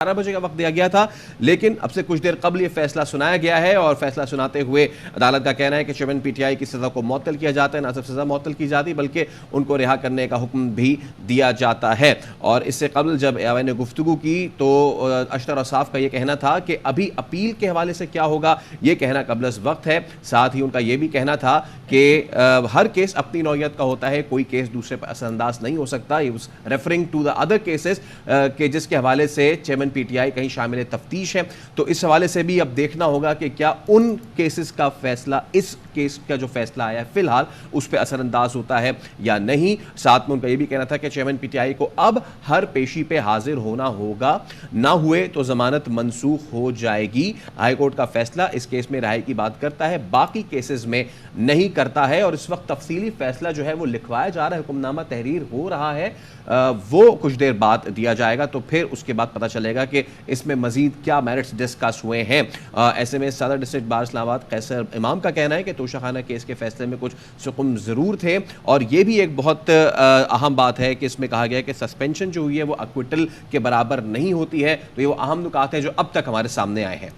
11 بجے کا وقت دیا گیا تھا، لیکن اب سے کچھ دیر قبل یہ فیصلہ سنایا گیا ہے اور فیصلہ سناتے ہوئے عدالت کا کہنا ہے کہ چیئرمین پی ٹی آئی کی سزا کو معطل کیا جاتا ہے، نہ صرف سزا معطل کی جاتی بلکہ ان کو رہا کرنے کا حکم بھی دیا جاتا ہے۔ اور اس سے قبل جب ایوان نے گفتگو کی تو اشتر اوصاف کا یہ کہنا تھا کہ ابھی اپیل کے حوالے سے کیا ہوگا یہ کہنا قبل از وقت ہے، ساتھ ہی ان کا یہ بھی کہنا تھا کہ ہر کیس اپنی نوعیت کا ہوتا ہے، کوئی کیس دوسرے پر اثر انداز نہیں ہو سکتا۔ Referring to the other cases کہ جس کے حوالے سے چیئرمین پی ٹی آئی کہیں شامل تفتیش ہے، تو اس حوالے سے بھی اب دیکھنا ہوگا کہ کیا ان کیسز کا فیصلہ، اس کیس کا جو فیصلہ آیا ہے فی الحال اس پہ اثر انداز ہوتا ہے یا نہیں۔ ساتھ میں ان کا یہ بھی کہنا تھا کہ چیئرمین پی ٹی آئی کو اب ہر پیشی پہ حاضر ہونا ہوگا، نہ ہوئے تو ضمانت منسوخ ہو جائے گی۔ ہائی کورٹ کا فیصلہ اس کیس میں رہائی کی بات کرتا ہے، باقی کیسز میں نہیں کرتا ہے، اور اس وقت تفصیلی فیصلہ جو ہے وہ لکھوایا جا رہا ہے، حکم نامہ تحریر ہو رہا ہے، وہ کچھ دیر بعد دیا جائے گا، تو پھر اس کے بعد پتہ چلے گا کہ اس میں مزید کیا میرٹس ڈسکس ہوئے ہیں۔ ایسے میں صدر ڈسٹرکٹ بار اسلام آباد قیصر امام کا کہنا ہے کہ توشہ خانہ کیس کے فیصلے میں کچھ سقم ضرور تھے، اور یہ بھی ایک بہت اہم بات ہے کہ اس میں کہا گیا ہے کہ سسپینشن جو ہوئی ہے وہ اکویٹل کے برابر نہیں ہوتی ہے، تو یہ وہ اہم نکات ہیں جو اب تک ہمارے سامنے آئے ہیں۔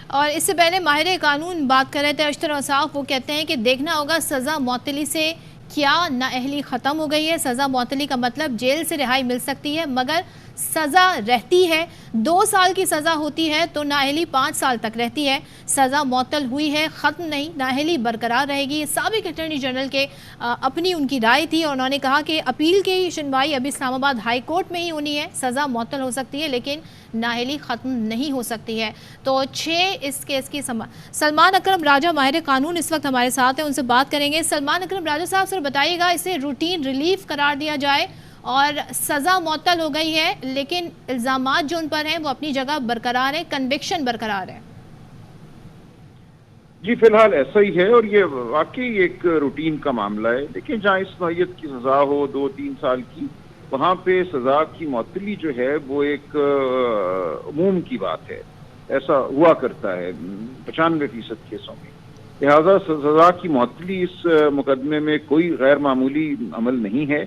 اور اس سے پہلے ماہر قانون بات کر رہے تھے اشتر اوصاف، وہ کہتے ہیں کہ دیکھنا ہوگا سزا معطلی سے کیا نااہلی ختم ہو گئی ہے۔ سزا معطلی کا مطلب جیل سے رہائی مل سکتی ہے، مگر سزا رہتی ہے، 2 سال کی سزا ہوتی ہے تو نااہلی 5 سال تک رہتی ہے۔ سزا معطل ہوئی ہے، ختم نہیں، نااہلی برقرار رہے گی۔ سابق اٹارنی جنرل کے اپنی ان کی رائے تھی، اور انہوں نے کہا کہ اپیل کی سنوائی ابھی اسلام آباد ہائی کورٹ میں ہی ہونی ہے، سزا معطل ہو سکتی ہے لیکن نااہلی ختم نہیں ہو سکتی ہے۔ تو 6 اس کیس کی سلمان اکرم راجہ ماہر قانون اس وقت ہمارے ساتھ ہیں، ان سے بات کریں گے۔ سلمان اکرم راجہ صاحب سر بتائیے گا، اسے روٹین ریلیف قرار دیا جائے اور سزا معطل ہو گئی ہے لیکن الزامات جو ان پر ہیں وہ اپنی جگہ برقرار ہیں، کنوکشن برقرار ہے؟ جی فی الحال ایسا ہی ہے، اور یہ واقعی ایک روٹین کا معاملہ ہے۔ دیکھیں جہاں اس نوعیت کی سزا ہو 2-3 سال کی، وہاں پہ سزا کی معطلی جو ہے وہ ایک عموم کی بات ہے، ایسا ہوا کرتا ہے 95% کیسوں میں۔ لہذا سزا کی معطلی اس مقدمے میں کوئی غیر معمولی عمل نہیں ہے۔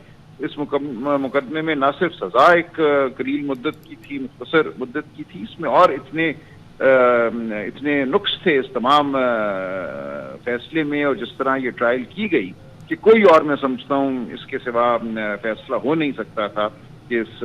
اس مقدمے میں نہ صرف سزا ایک قلیل مدت کی تھی، مختصر مدت کی تھی، اس میں اور اتنے نقص تھے اس تمام فیصلے میں، اور جس طرح یہ ٹرائل کی گئی کہ کوئی اور میں سمجھتا ہوں اس کے سوا فیصلہ ہو نہیں سکتا تھا کہ اس